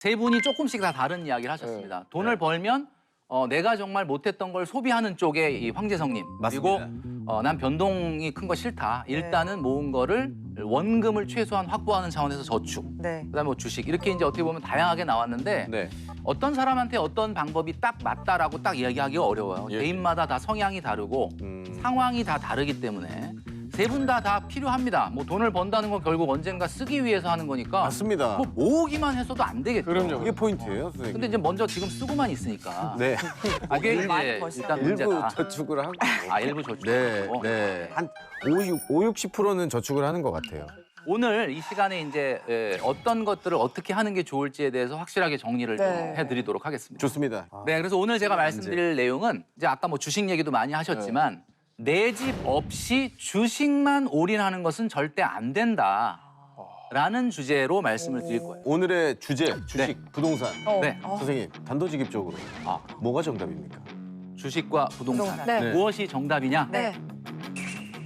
세 분이 조금씩 다 다른 이야기를 하셨습니다. 돈을 벌면 내가 정말 못했던 걸 소비하는 쪽에 이 황재성님. 그리고 난 변동이 큰 거 싫다. 일단은 모은 거를 원금을 최소한 확보하는 차원에서 저축. 그다음에 뭐 주식 이렇게 이제 어떻게 보면 다양하게 나왔는데 어떤 사람한테 어떤 방법이 딱 맞다라고 딱 이야기하기가 어려워요. 개인마다 다 성향이 다르고 상황이 다 다르기 때문에 세 분 다 필요합니다. 뭐 돈을 번다는 건 결국 언젠가 쓰기 위해서 하는 거니까. 맞습니다. 뭐 모으기만 해서도 안 되겠죠. 그럼요. 그게 포인트예요, 선생님. 근데 이제 먼저 지금 쓰고만 있으니까. 네. 그게 이제 일단 문제다. 일부 저축을 하고. 일부 저축. 한 50~60%는 저축을 하는 것 같아요. 오늘 이 시간에 이제 어떤 것들을 어떻게 하는 게 좋을지에 대해서 확실하게 정리를 좀 해드리도록 하겠습니다. 좋습니다. 네, 그래서 오늘 제가 말씀드릴 내용은 이제 아까 뭐 주식 얘기도 많이 하셨지만 내 집 없이 주식만 올인하는 것은 절대 안 된다라는 주제로 말씀을 드릴 거예요. 오늘의 주제, 주식, 부동산. 네, 선생님, 단도직입적으로 뭐가 정답입니까? 주식과 부동산. 네. 무엇이 정답이냐? 네.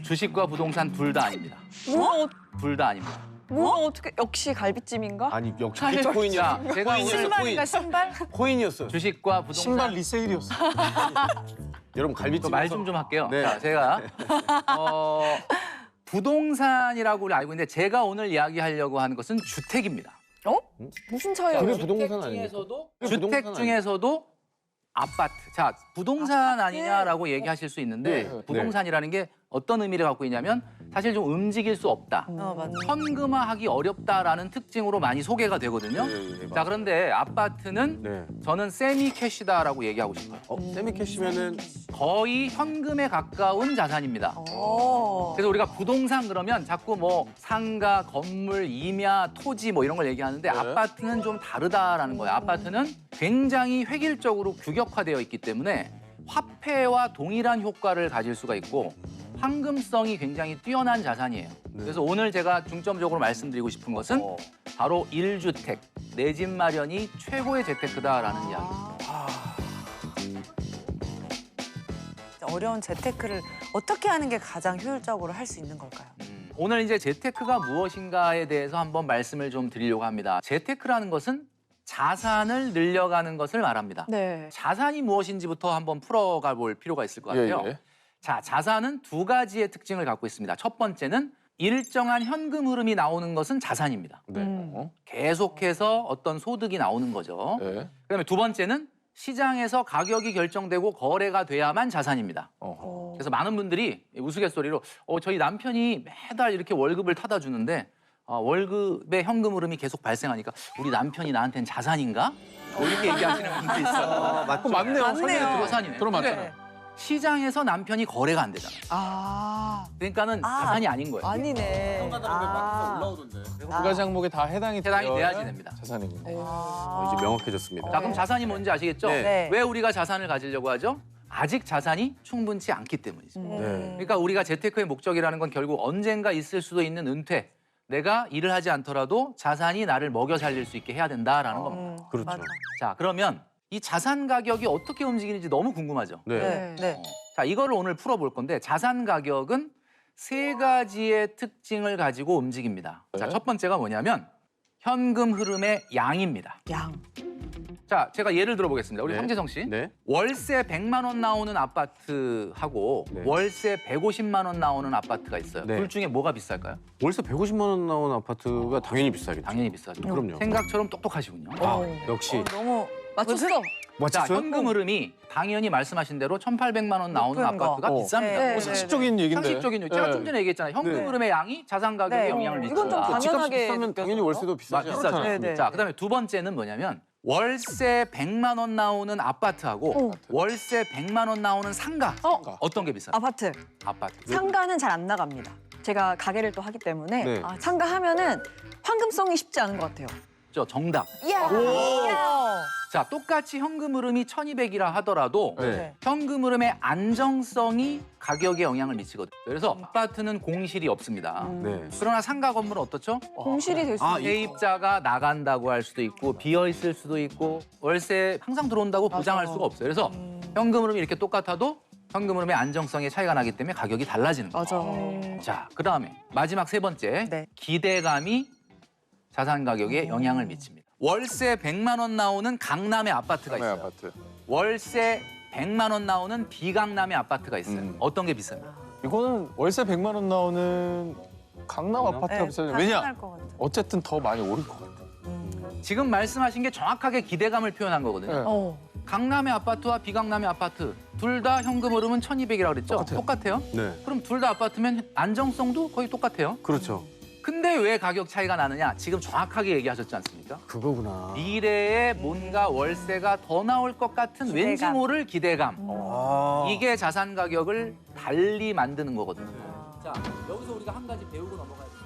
주식과 부동산 둘 다 아닙니다. 뭐? 둘 다 아닙니다. 뭐 어떻게 역시 갈비찜인가? 아니, 역시 비트코인이야. 자, 제가 오늘 신발인가 신발? 코인이었어요. 주식과 부동산 신발 리세일이었어. 여러분, 갈비찜. 말 좀 할게요. 네. 자, 제가 부동산이라고 알고 있는데 제가 오늘 이야기하려고 하는 것은 주택입니다. 무슨 차이야? 그게 부동산 아닙니까? 중에서도 그게 주택 부동산 중에서도 아파트. 자, 부동산 아니냐라고 얘기하실 수 있는데 네. 부동산이라는 게 어떤 의미를 갖고 있냐면 사실 좀 움직일 수 없다. 맞네. 현금화하기 어렵다라는 특징으로 많이 소개가 되거든요. 자, 그런데 아파트는 네. 저는 세미 캐시다라고 얘기하고 싶어요. 세미캐시면은 거의 현금에 가까운 자산입니다. 그래서 우리가 부동산 그러면 자꾸 뭐 상가, 건물, 임야, 토지 뭐 이런 걸 얘기하는데 아파트는 좀 다르다라는 거예요. 아파트는 굉장히 획일적으로 규격화되어 있기 때문에 화폐와 동일한 효과를 가질 수가 있고 황금성이 굉장히 뛰어난 자산이에요. 그래서 오늘 제가 중점적으로 말씀드리고 싶은 것은 바로 1주택, 내 집 마련이 최고의 재테크다라는 이야기입니다. 어려운 재테크를 어떻게 하는 게 가장 효율적으로 할 수 있는 걸까요? 오늘 이제 재테크가 무엇인가에 대해서 한번 말씀을 좀 드리려고 합니다. 재테크라는 것은 자산을 늘려가는 것을 말합니다. 네. 자산이 무엇인지부터 한번 풀어가 볼 필요가 있을 것 같아요. 자, 자산은 두 가지의 특징을 갖고 있습니다. 첫 번째는 일정한 현금 흐름이 나오는 것은 자산입니다. 계속해서 어떤 소득이 나오는 거죠. 그다음에 두 번째는 시장에서 가격이 결정되고 거래가 돼야만 자산입니다. 그래서 많은 분들이 우스갯소리로 저희 남편이 매달 이렇게 월급을 타다 주는데 월급에 현금 흐름이 계속 발생하니까 우리 남편이 나한테는 자산인가? 뭐 이렇게 얘기하시는 분들이 있어요. 맞네요. 자산이네. 들어맞잖아요. 시장에서 남편이 거래가 안 되잖아요. 그러니까는 자산이 아닌 거예요. 아니네. 두 가지 항목에 다 해당이 돼야지 됩니다. 자산이군요. 이제 명확해졌습니다. 자, 그럼 자산이 뭔지 아시겠죠? 네. 왜 우리가 자산을 가지려고 하죠? 아직 자산이 충분치 않기 때문이죠. 그러니까 우리가 재테크의 목적이라는 건 결국 언젠가 있을 수도 있는 은퇴. 내가 일을 하지 않더라도 자산이 나를 먹여 살릴 수 있게 해야 된다라는 겁니다. 그렇죠. 자, 그러면 이 자산 가격이 어떻게 움직이는지 너무 궁금하죠? 네. 자, 이거를 오늘 풀어볼 건데 자산 가격은 세 가지의 특징을 가지고 움직입니다. 자, 첫 번째가 뭐냐면 현금 흐름의 양입니다. 양. 자, 제가 예를 들어보겠습니다. 우리 네. 황재성 씨. 네. 월세 100만 원 나오는 아파트하고 네. 월세 150만 원 나오는 아파트가 있어요. 네. 둘 중에 뭐가 비쌀까요? 월세 150만 원 나온 아파트가 당연히 비싸겠죠. 당연히 비싸죠. 그럼요. 생각처럼 똑똑하시군요. 역시. 너무 맞췄어. 자, 맞췄어요? 현금 흐름이 당연히 말씀하신 대로 1,800만 원 나오는 높은 거. 아파트가 비쌉니다. 네. 상식적인 얘기인데. 상식적인 요인. 제가 좀 전에 얘기했잖아요. 현금 네. 흐름의 양이 자산 가격에 네. 영향을 미친다. 이건 좀 집값이 당연하게 비싸면 당연히 월세도 비싸죠. 비싸죠. 네, 네. 자, 그다음에 두 번째는 뭐냐면 월세 100만 원 나오는 아파트하고 월세 100만 원 나오는 상가. 어떤 게 비싸요? 아파트. 아파트. 상가는 잘 안 나갑니다. 제가 가게를 또 하기 때문에 네. 상가 하면은 황금성이 쉽지 않은 것 같아요. 정답. 이야. 자, 똑같이 현금 흐름이 1,200이라 하더라도 네. 현금 흐름의 안정성이 가격에 영향을 미치거든요. 그래서 아파트는 공실이 없습니다. 네. 그러나 상가 건물은 어떻죠? 공실이 될 수 있어요. 세입자가 나간다고 할 수도 있고 비어 있을 수도 있고 월세 항상 들어온다고 보장할 수가 없어요. 그래서 현금 흐름이 이렇게 똑같아도 현금 흐름의 안정성에 차이가 나기 때문에 가격이 달라지는 거예요. 맞아. 자, 그다음에 마지막 세 번째. 네. 기대감이 자산 가격에 영향을 미칩니다. 월세 100만 원 나오는 강남의 아파트가 네, 있어요. 아파트. 월세 100만 원 나오는 비강남의 아파트가 있어요. 어떤 게 비쌉니까? 이거는 월세 100만 원 나오는 강남 아파트가 비싸요. 왜냐? 할것 같아. 어쨌든 더 많이 오를 것 같아. 지금 말씀하신 게 정확하게 기대감을 표현한 거거든요. 네. 어. 강남의 아파트와 비강남의 아파트 둘 다 현금 흐름은 1,200이라고 그랬죠? 똑같아요. 네. 그럼 둘 다 아파트면 안정성도 거의 똑같아요. 그렇죠. 근데 왜 가격 차이가 나느냐? 지금 정확하게 얘기하셨지 않습니까? 그거구나. 미래에 뭔가 월세가 더 나올 것 같은 기대감. 왠지 모를 기대감. 아. 이게 자산 가격을 달리 만드는 거거든요. 자, 여기서 우리가 한 가지 배우고 넘어가야 돼요.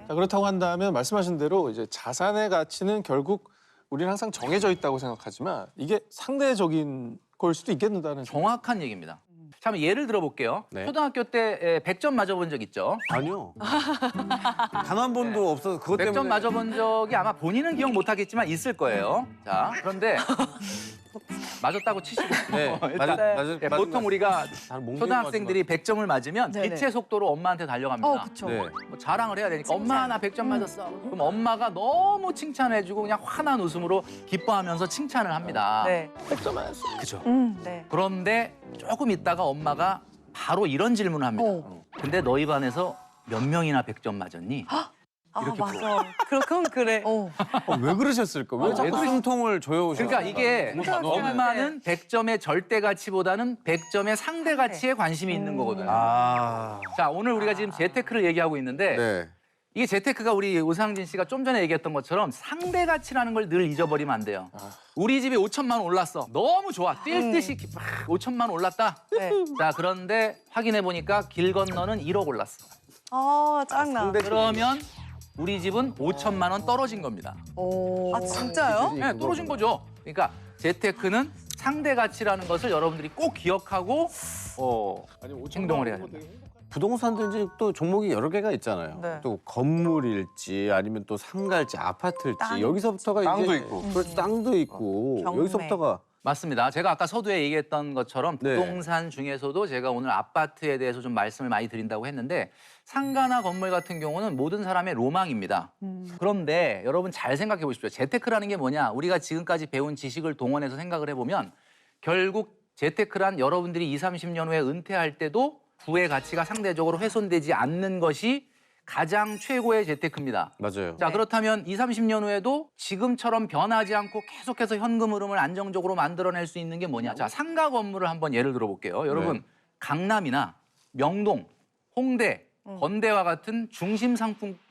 자, 그렇다고 한다면 말씀하신 대로 이제 자산의 가치는 결국 우리는 항상 정해져 있다고 생각하지만 이게 상대적인 걸 수도 있겠다는 정확한 얘기입니다. 자, 한번 예를 들어볼게요. 네. 초등학교 때 100점 맞아본 적 있죠? 아니요. 단 한 번도 없어서 그것 100점 때문에. 맞아본 적이 아마 본인은 기억 못하겠지만 있을 거예요. 자, 그런데 맞았다고 치시고 네. 일단 예, 보통 우리가 초등학생들이 100점을 맞으면 네네. 빛의 속도로 엄마한테 달려갑니다. 그쵸. 네. 뭐 자랑을 해야 되니까 엄마 나 100점 맞았어. 그럼 엄마가 너무 칭찬해주고 그냥 환한 웃음으로 기뻐하면서 칭찬을 합니다. 네. 그죠? 네. 그런데 조금 있다가 엄마가 바로 이런 질문을 합니다. 근데 너희 반에서 몇 명이나 100점 맞았니? 이렇게 맞아. 그럼 그래. 왜 그러셨을까? 왜 자꾸 숨통을 조여오셨어요? 그러니까 이게 엄마는 100점의 절대 가치보다는 100점의 상대 가치에 관심이 있는 거거든요. 아. 자, 오늘 우리가 지금 재테크를 얘기하고 있는데 네. 이게 재테크가 우리 오상진 씨가 좀 전에 얘기했던 것처럼 상대 가치라는 걸 늘 잊어버리면 안 돼요. 우리 집이 5천만 원 올랐어. 너무 좋아. 뛸 듯이 막 5천만 원 올랐다. 네. 자, 그런데 확인해 보니까 길 건너는 1억 올랐어. 짱나. 그러면 우리 집은 5천만 원 떨어진 겁니다. 오. 아, 진짜요? 네, 떨어진 거죠. 그러니까 재테크는 상대 가치라는 것을 여러분들이 꼭 기억하고 행동을 해야 됩니다. 부동산도 이제 또 종목이 여러 개가 있잖아요. 네. 또 건물일지 아니면 또 상가일지 아파트일지 땅. 여기서부터가 땅도 이제 있고. 그렇죠. 땅도 있고 경매. 여기서부터가 맞습니다. 제가 아까 서두에 얘기했던 것처럼 네. 부동산 중에서도 제가 오늘 아파트에 대해서 좀 말씀을 많이 드린다고 했는데 상가나 건물 같은 경우는 모든 사람의 로망입니다. 그런데 여러분 잘 생각해 보십시오. 재테크라는 게 뭐냐? 우리가 지금까지 배운 지식을 동원해서 생각을 해보면 결국 재테크란 여러분들이 20, 30년 후에 은퇴할 때도 부의 가치가 상대적으로 훼손되지 않는 것이 가장 최고의 재테크입니다. 맞아요. 자, 그렇다면 20, 30년 후에도 지금처럼 변하지 않고 계속해서 현금 흐름을 안정적으로 만들어낼 수 있는 게 뭐냐? 자, 상가 건물을 한번 예를 들어볼게요. 여러분, 네. 강남이나 명동, 홍대, 건대와 같은 중심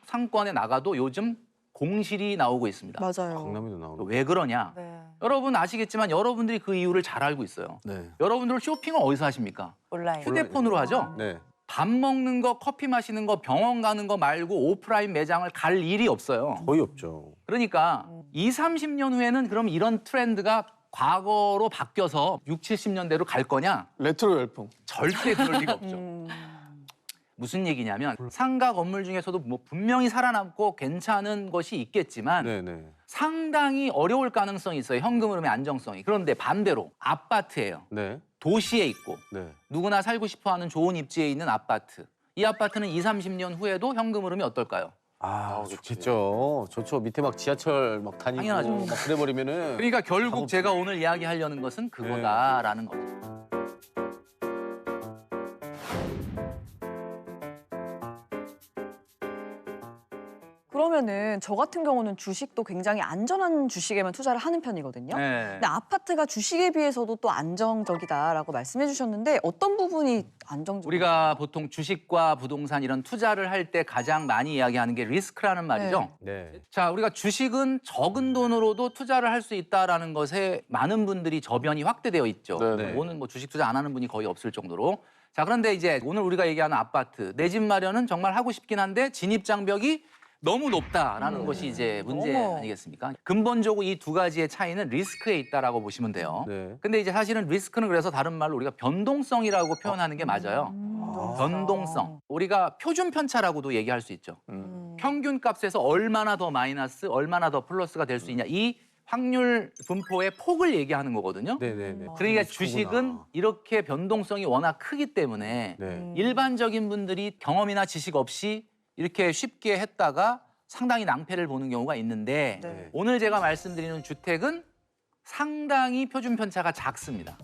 상권에 나가도 요즘 공실이 나오고 있습니다. 맞아요. 강남에도 나오는. 왜 그러냐? 네. 여러분 아시겠지만 여러분들이 그 이유를 잘 알고 있어요. 네. 여러분들 쇼핑을 어디서 하십니까? 온라인. 휴대폰으로 하죠? 네. 밥 먹는 거, 커피 마시는 거, 병원 가는 거 말고 오프라인 매장을 갈 일이 없어요. 거의 없죠. 그러니까 20, 30년 후에는 그럼 이런 트렌드가 과거로 바뀌어서 60, 70년대로 갈 거냐? 레트로 열풍. 절대 그럴 리가 없죠. 무슨 얘기냐면 상가 건물 중에서도 뭐 분명히 살아남고 괜찮은 것이 있겠지만 네네. 상당히 어려울 가능성이 있어요. 현금 흐름의 안정성이. 그런데 반대로 아파트예요. 네. 도시에 있고 네. 누구나 살고 싶어하는 좋은 입지에 있는 아파트. 이 아파트는 20, 30년 후에도 현금 흐름이 어떨까요? 아, 좋겠죠. 좋죠. 밑에 막 지하철 막 다니고 당연하죠. 막 그래버리면은. 그러니까 결국 제가 오늘 이야기하려는 것은 그거다라는 거죠. 그러면은 저 같은 경우는 주식도 굉장히 안전한 주식에만 투자를 하는 편이거든요. 네. 근데 아파트가 주식에 비해서도 또 안정적이다라고 말씀해 주셨는데 어떤 부분이 안정적? 우리가 보통 주식과 부동산 이런 투자를 할 때 가장 많이 이야기하는 게 리스크라는 말이죠. 네. 자, 우리가 주식은 적은 돈으로도 투자를 할 수 있다라는 것에 많은 분들이 저변이 확대되어 있죠. 네. 오늘 뭐 주식 투자 안 하는 분이 거의 없을 정도로. 자, 그런데 이제 오늘 우리가 얘기하는 아파트, 내 집 마련은 정말 하고 싶긴 한데 진입 장벽이 너무 높다라는 것이 이제 문제 어머. 아니겠습니까? 근본적으로 이 두 가지의 차이는 리스크에 있다라고 보시면 돼요. 네. 근데 이제 사실은 리스크는 그래서 다른 말로 우리가 변동성이라고 표현하는 게 맞아요. 변동성. 우리가 표준 편차라고도 얘기할 수 있죠. 평균 값에서 얼마나 더 마이너스, 얼마나 더 플러스가 될 수 있냐. 이 확률 분포의 폭을 얘기하는 거거든요. 네네네. 그러니까 주식은 이렇게 변동성이 워낙 크기 때문에 네. 일반적인 분들이 경험이나 지식 없이 이렇게 쉽게 했다가 상당히 낭패를 보는 경우가 있는데 네. 오늘 제가 말씀드리는 주택은 상당히 표준 편차가 작습니다.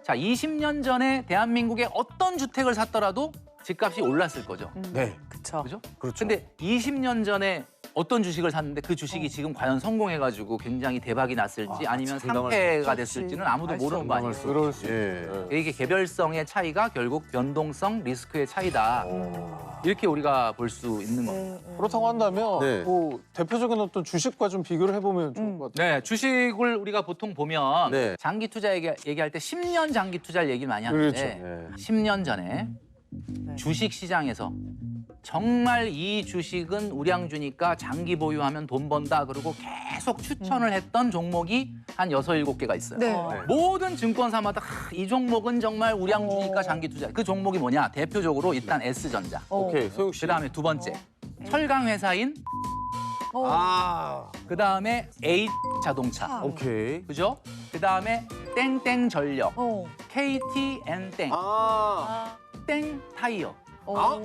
자, 20년 전에 대한민국의 어떤 주택을 샀더라도 집값이 올랐을 거죠. 네. 그쵸. 그죠? 그렇죠. 근데 20년 전에 어떤 주식을 샀는데 그 주식이 지금 과연 성공해가지고 굉장히 대박이 났을지 아니면 장담할 상패가 됐을지는 아무도 모르는 거 아니에요. 그럴 수 예. 있죠. 이게 개별성의 차이가 결국 변동성, 리스크의 차이다. 이렇게 우리가 볼 수 있는 겁니다. 그렇다고 한다면 네. 뭐 대표적인 어떤 주식과 좀 비교를 해보면 좋을 것 같아요. 네, 주식을 우리가 보통 보면 네. 장기 투자 얘기할 때 10년 장기 투자를 얘기를 많이 하는데 그렇죠. 네. 10년 전에 주식 시장에서 정말 이 주식은 우량주니까 장기 보유하면 돈 번다 그러고 계속 추천을 했던 종목이 한 6, 7개가 있어요. 네. 모든 증권사마다 이 종목은 정말 우량주니까 장기 투자. 그 종목이 뭐냐? 대표적으로 일단 S전자. 오케이, 소영 씨. 그다음에 두 번째 철강 회사인 아, 그다음에 H자동차. 오케이. 그죠? 그다음에 땡땡전력, 어. KTN땡, 아, 땡타이어. 어.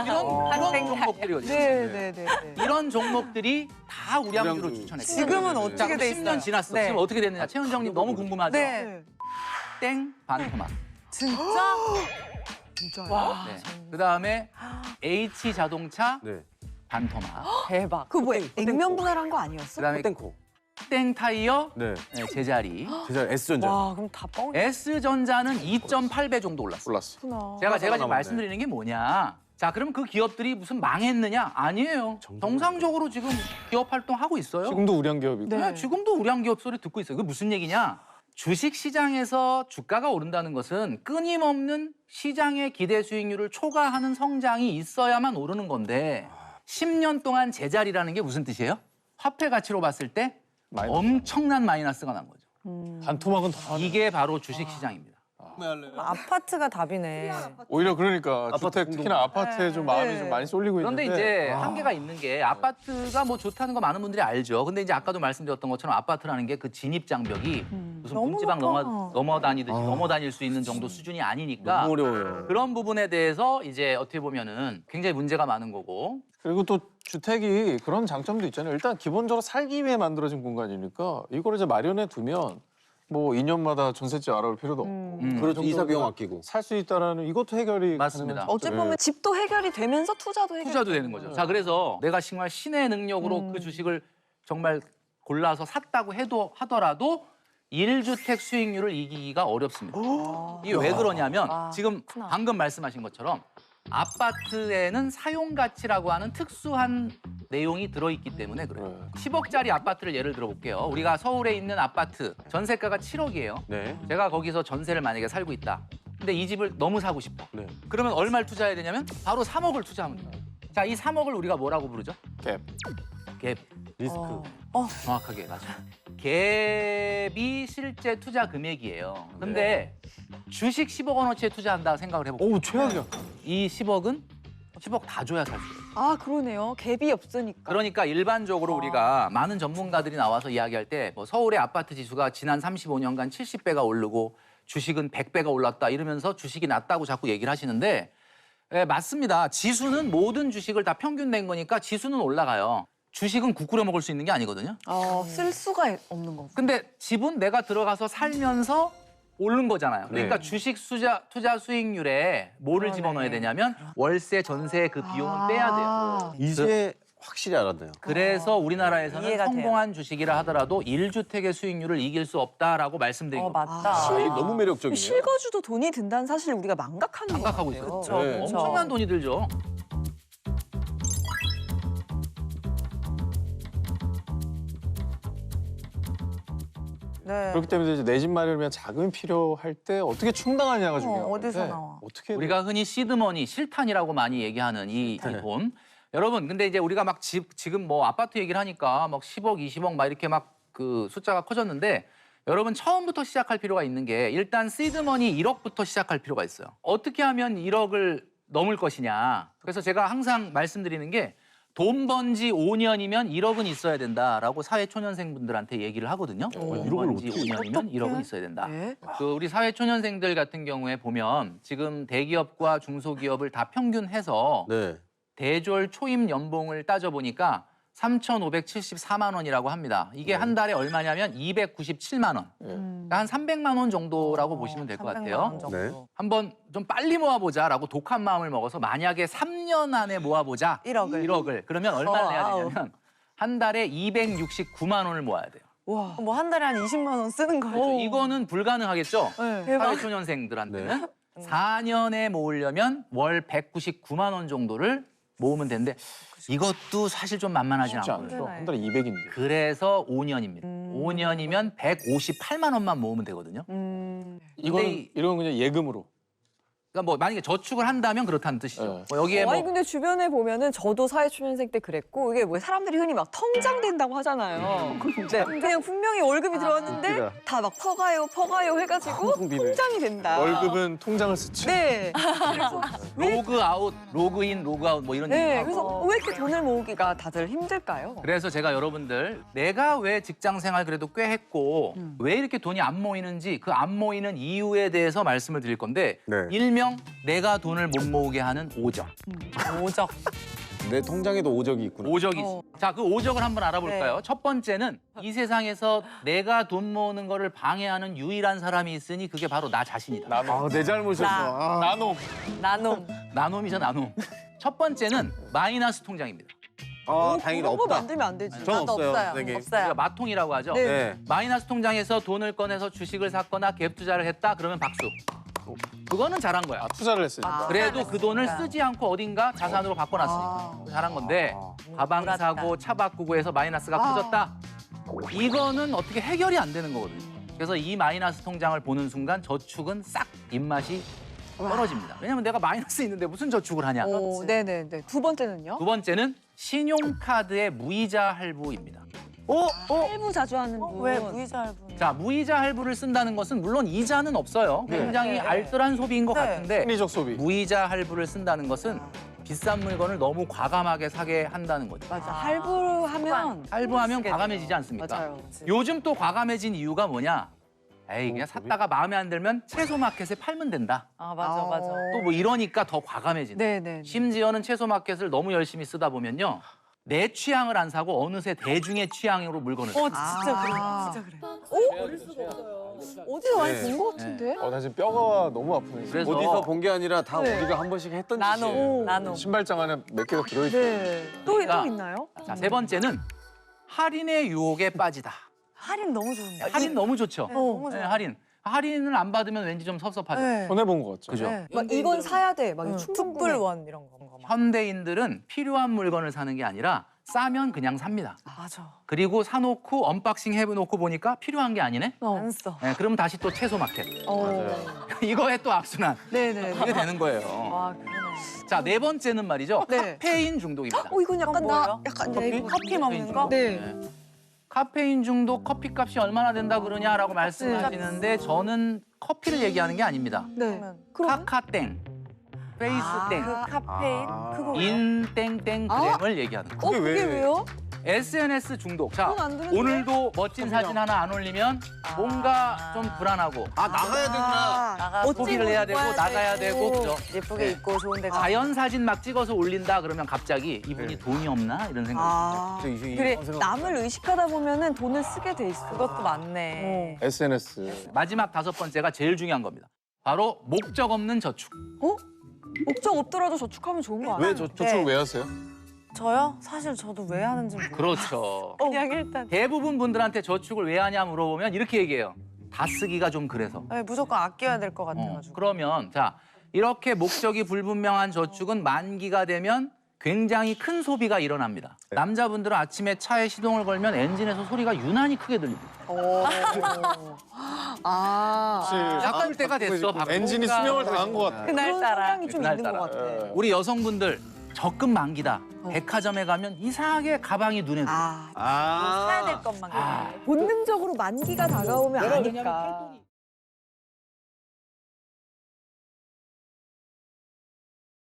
이런 종목들이거든요. 네네네. 이런 종목들이 다 우량주로 우량주. 추천했어요. 지금은 네. 어떻게 돼 있어요? 10년 지났어. 네. 지금 어떻게 됐느냐? 최은정님 너무 궁금하죠? 네. 땡 반토막. 진짜? 진짜요? 네. 그다음에 H자동차 네. 반토막. 대박. 그 뭐 액면 분할한 거 아니었어? 그다음에 땡코. 땡타이어 네. 네, 제자리. 제자 S전자. 와, 그럼 다 뻥. S전자는 2.8배 정도 올랐어요. 몰랐어. 제가 지금 남았네. 말씀드리는 게 뭐냐? 자, 그럼 그 기업들이 무슨 망했느냐? 아니에요. 정상적으로 지금 기업 활동하고 있어요. 지금도 우량 기업이고. 네, 지금도 우량 기업 소리 듣고 있어요. 그게 무슨 얘기냐? 주식 시장에서 주가가 오른다는 것은 끊임없는 시장의 기대 수익률을 초과하는 성장이 있어야만 오르는 건데 10년 동안 제자리라는 게 무슨 뜻이에요? 화폐 가치로 봤을 때 마이너스. 엄청난 마이너스가 난 거죠. 반토막은 더 하네. 이게 바로 주식 시장입니다. 아파트가 답이네. 오히려 그러니까 아파트 주택 공동- 특히나 아파트에 좀 마음이 좀 많이 쏠리고 그런데 있는데 이제 한계가 있는 게 아파트가 뭐 좋다는 거 많은 분들이 알죠. 근데 이제 아까도 말씀드렸던 것처럼 아파트라는 게 그 진입 장벽이 무슨 너무 문지방 높아. 넘어 다니듯이 넘어 다닐 수 있는 정도 수준이 아니니까 너무 어려워요. 그런 부분에 대해서 이제 어떻게 보면은 굉장히 문제가 많은 거고. 그리고 또 주택이 그런 장점도 있잖아요. 일단 기본적으로 살기 위해 만들어진 공간이니까 이걸 이제 마련해 두면 뭐 2년마다 전셋집 알아볼 필요도 없고 그렇죠. 이사 비용 아끼고. 살 수 있다라는 이것도 해결이 맞습니다. 가능한 어찌 보면 집도 해결이 되면서 투자도 해결이 투자도 되는 거죠. 자, 그래서 내가 정말 신의 능력으로 그 주식을 정말 골라서 샀다고 해도 하더라도 1주택 수익률을 이기기가 어렵습니다. 이게 왜 그러냐면 지금 방금 말씀하신 것처럼 아파트에는 사용 가치라고 하는 특수한 내용이 들어있기 때문에 그래요. 10억짜리 아파트를 예를 들어 볼게요. 우리가 서울에 있는 아파트 전세가가 7억이에요. 네. 제가 거기서 전세를 만약에 살고 있다. 근데 이 집을 너무 사고 싶어. 네. 그러면 얼마를 투자해야 되냐면 바로 3억을 투자하면 돼요. 자, 이 3억을 우리가 뭐라고 부르죠? 갭. 갭. 리스크. 정확하게 맞아요. 갭이 실제 투자 금액이에요. 근데 주식 10억 원어치에 투자한다 생각을 해볼게요. 오 최악이야. 이 10억은 10억 다 줘야 살 수 있어요. 아 그러네요. 갭이 없으니까. 그러니까 일반적으로 우리가 많은 전문가들이 나와서 이야기할 때 뭐 서울의 아파트 지수가 지난 35년간 70배가 오르고 주식은 100배가 올랐다 이러면서 주식이 낮다고 자꾸 얘기를 하시는데 예, 맞습니다. 지수는 모든 주식을 다 평균 낸 거니까 지수는 올라가요. 주식은 국 끓여 먹을 수 있는 게 아니거든요. 쓸 수가 없는 거고. 근데 집은 내가 들어가서 살면서 오른 거잖아요. 그러니까 네. 주식 투자 수익률에 뭐를 집어넣어야 되냐면 월세, 전세 그 비용은 빼야 돼요. 이제 확실히 알았네요. 그래서 우리나라에서는 이해가 돼요. 성공한 주식이라 하더라도 1주택의 수익률을 이길 수 없다라고 말씀드린 겁니다. 맞다. 아, 이게 너무 매력적이네요. 실거주도 돈이 든다는 사실 우리가 망각하는 거 생각하고 같아요. 있어요. 그쵸, 네. 그쵸. 엄청난 돈이 들죠. 네. 그렇기 때문에 이제 내 집 마련을 위한 자금이 필요할 때 어떻게 충당하냐가 중요한 어디서 건데 나와? 어떻게 우리가 흔히 시드머니, 실탄이라고 많이 얘기하는 이 돈. 여러분, 근데 이제 우리가 막 지금 뭐 아파트 얘기를 하니까 막 10억, 20억 막 이렇게 막 그 숫자가 커졌는데 여러분 처음부터 시작할 필요가 있는 게 일단 시드머니 1억부터 시작할 필요가 있어요. 어떻게 하면 1억을 넘을 것이냐. 그래서 제가 항상 말씀드리는 게 돈 번 지 5년이면 1억은 있어야 된다라고 사회초년생분들한테 얘기를 하거든요. 돈 1억을 번 지 어떻게 5년이면 1억은 있어야 된다. 네. 그 우리 사회초년생들 같은 경우에 보면 지금 대기업과 중소기업을 다 평균해서 네. 대졸 초임 연봉을 따져보니까 3,574만 원이라고 합니다. 이게 한 달에 얼마냐면 297만 원. 그러니까 한 300만 원 정도라고 보시면 될 것 300만 같아요. 원 정도. 네. 한번 좀 빨리 모아보자라고 독한 마음을 먹어서 만약에 3년 안에 모아보자. 1억을. 1억을. 그러면 얼마를 내야 와우. 되냐면 한 달에 269만 원을 모아야 돼요. 와. 뭐 한 달에 한 20만 원 쓰는 거죠. 그렇죠. 이거는 불가능하겠죠? 네. 대박. 사회초년생들한테는 4년에 모으려면 월 199만 원 정도를 모으면 되는데 이것도 사실 좀 만만하지 쉽지 않거든요. 않아요. 한 달에 200인데. 그래서 5년입니다. 5년이면 158만 원만 모으면 되거든요. 이거는 이- 이런 그냥 예금으로. 그러니까 뭐 만약에 저축을 한다면 그렇다는 뜻이죠. 네. 뭐 여기에 아니 뭐 근데 주변에 보면은 저도 사회초년생 때 그랬고 이게 뭐 사람들이 흔히 막 통장 된다고 하잖아요. 근데 그냥 분명히 월급이 들어왔는데 웃기다. 다 막 퍼가요 해가지고 통비를. 통장이 된다. 월급은 통장을 스치. 네. 그래서 로그 아웃, 로그 인, 로그 아웃 뭐 이런 네. 얘기하고. 그래서 왜 이렇게 돈을 모으기가 다들 힘들까요? 그래서 제가 여러분들 내가 왜 직장 생활 그래도 꽤 했고 왜 이렇게 돈이 안 모이는지 그 안 모이는 이유에 대해서 말씀을 드릴 건데 네. 일명 내가 돈을 못 모으게 하는 오적. 오적. 내 통장에도 오적이 있구나. 오적이지. 자, 그 오적을 한번 알아볼까요? 네. 첫 번째는 이 세상에서 내가 돈 모으는 거를 방해하는 유일한 사람이 있으니 그게 바로 나 자신이다. 나놈. 아, 내 잘못이었어. 아. 나놈. 나눔. 나놈이죠, 나놈. 첫 번째는 마이너스 통장입니다. 아, 다행이다. 그런 거 없다. 만들면 안 되지. 전 나도 없어요. 없어요. 선생님. 없어요. 우리가 마통이라고 하죠. 네. 네. 마이너스 통장에서 돈을 꺼내서 주식을 샀거나 갭 투자를 했다 그러면 박수. 그거는 잘한 거야. 아, 투자를 했으니까. 그래도 그 돈을 그러니까. 쓰지 않고 어딘가 자산으로 바꿔놨으니까 잘한 건데 가방 몰랐다. 사고 차 바꾸고 해서 마이너스가 커졌다. 이거는 어떻게 해결이 안 되는 거거든요. 그래서 이 마이너스 통장을 보는 순간 저축은 싹 입맛이 떨어집니다. 왜냐면 내가 마이너스 있는데 무슨 저축을 하냐. 오, 네네네. 두 번째는요? 두 번째는 신용카드의 무이자 할부입니다. 할부 자주 하는 분. 왜 무이자 할부? 자, 무이자 할부를 쓴다는 것은 물론 이자는 없어요. 굉장히 네. 알뜰한 소비인 것 네. 같은데 심리적 소비. 무이자 할부를 쓴다는 것은 비싼 물건을 너무 과감하게 사게 한다는 거죠. 맞아. 할부하면 할부하면 과감해지지 않습니까? 맞아요. 요즘 또 과감해진 이유가 뭐냐? 에이, 그냥 샀다가 마음에 안 들면 채소 마켓에 팔면 된다. 아 맞아 맞아. 또 뭐 이러니까 더 과감해진다. 네네. 심지어는 채소 마켓을 너무 열심히 쓰다 보면요. 내 취향을 안 사고 어느새 대중의 취향으로 물건을 사요. 진짜 그래. 아. 진짜 그래. 어디서 많이 네. 본 것 같은데? 나 지금 뼈가 너무 아프네. 지금. 그래서 어디서 본 게 아니라 다 네. 우리가 한 번씩 했던 나눔. 짓이에요. 나눔. 신발장 안에 몇 개가 들어있어. 네. 또 그러니까- 있나요? 자, 세 번째는 할인의 유혹에 빠지다. 할인 너무 좋은데. 할인 너무 좋죠. 네, 너무 네, 좋아. 할인. 할인을 안 받으면 왠지 좀 섭섭하죠. 네. 손해본 것 같죠. 그죠? 네. 막 이건 사야 돼. 막 충분구매. 툭불원 이런 거. 현대인들은 필요한 물건을 사는 게 아니라 싸면 그냥 삽니다. 맞아. 그리고 사놓고 언박싱 해놓고 보니까 필요한 게 아니네? 안 써. 네, 그럼 다시 또 채소 마켓. 맞아요. 이거에 또 악순환. 네네. 이게 되는 거예요. 와 그러네. 자, 네 번째는 말이죠. 네. 카페인 중독입니다. 이건 약간 이건 나 뭐예요? 약간 커피 먹는 거? 네. 카페인 중독 커피 값이 얼마나 된다 그러냐라고 말씀하시는데 저는 커피를 얘기하는 게 아닙니다. 네. 그러면 그럼 카카땡, 페이스땡, 그 카페인 아. 그거 인땡땡 그램을 얘기하는 거예요. 그게 왜? 왜요? SNS 중독. 자, 그건 안 되는데? 오늘도 멋진 사진 하나 안 올리면 뭔가 좀 불안하고 아, 나가야 되구나. 나가 소비를 해야 되고 나가야 되고 그죠? 예쁘게 네. 입고 좋은데 가. 자연 사진 막 찍어서 올린다 그러면 갑자기 이분이 돈이 없나 이런 생각이 아. 그래 남을 의식하다 보면은 돈을 쓰게 돼 있어. 그것도 맞네. SNS. 들어요. 마지막 다섯 번째가 제일 중요한 겁니다. 바로 목적 없는 저축. 목적 없더라도 저축하면 좋은 거 아니야? 왜 저축을 왜 하세요? 저요? 사실 저도 왜 하는지 모르겠어요. 그렇죠. 그냥 일단 대부분 분들한테 저축을 왜 하냐 물어보면 이렇게 얘기해요. 다 쓰기가 좀 그래서. 네, 무조건 아껴야 될 것 같아가지고. 그러면 자 이렇게 목적이 불분명한 저축은 만기가 되면 굉장히 큰 소비가 일어납니다. 남자분들은 아침에 차에 시동을 걸면 엔진에서 소리가 유난히 크게 들립니다. 아. 바꿀 때가 됐어. 바꿀 엔진이 때가. 수명을 당한 것 같아. 그런 그날따라. 성향이 좀 있는 그날따라. 것 같아. 우리 여성분들 적금 만기다. 백화점에 가면 이상하게 가방이 눈에 들어요. 아. 사야 될 것만. 아. 본능적으로 만기가 다가오면 아니까.